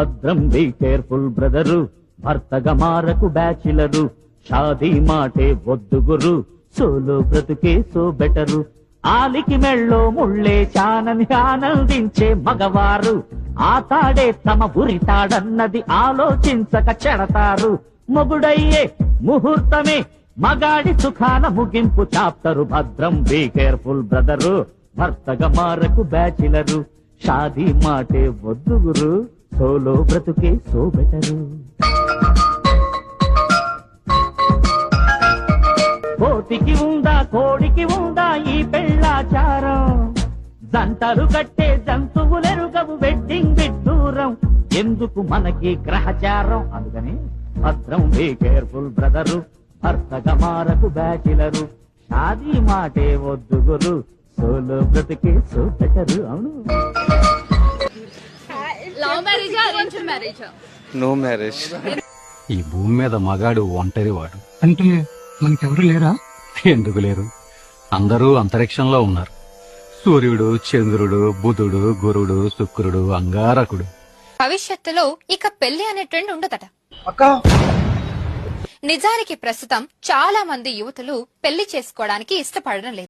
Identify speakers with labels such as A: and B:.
A: భద్రం be careful brother, భర్తగా మారకు bachelor, షాదీ మాటే వద్దు గురు, సోలో బ్రతుకే సో బెటరు. ఆలికి మెళ్ళో ముళ్ళే చానని ఆనందించే మగవారు, ఆ తాడే తమ ఉరితాడన్నది ఆలోచించక చెడతారు. మొగుడయ్యే ముహూర్తమే మగాడి సుఖాల ముగింపు చాప్టరు. భద్రం బీ కేర్ఫుల్ బ్రదరు, భర్తగా మారకు బ్యాచిలరు, షాదీ మాటే వద్దు గురు, సోలో బ్రతుకే సో బెటరు. కోతికి ఉందా కోడికి ఉందా ఈ పెళ్ళాచారం, జంటలు కట్టే జంతువులెరుగవు వెడ్డింగ్ విడ్డూరం, ఎందుకు మనకి గ్రహచారం. అందుకని భద్రం బీ కేర్ఫుల్ బ్రదరు, భర్తగా మారకు బ్యాచిలరు, షాదీ మాటే వద్దు గురు, సోలో బ్రతికే సో బెటరు. అవును.
B: లవ్ మ్యారేజా అరేంజ్డ్ మ్యారేజా?
C: No marriage.
D: ఈ భూమి మీద మగాడు ఒంటరి వాడు.
E: అంటే మనకెవరు లేరా?
D: ఎందుకు లేరు? అందరూ అంతరిక్షంలో ఉన్నారు. సూర్యుడు, చంద్రుడు, బుధుడు, గురుడు, శుక్రుడు, అంగారకుడు.
B: భవిష్యత్తులో ఇక పెళ్లి అనే ట్రెండ్ ఉండదట. నిజానికి ప్రస్తుతం చాలా మంది యువతులు పెళ్లి చేసుకోవడానికి ఇష్టపడడం లేదు.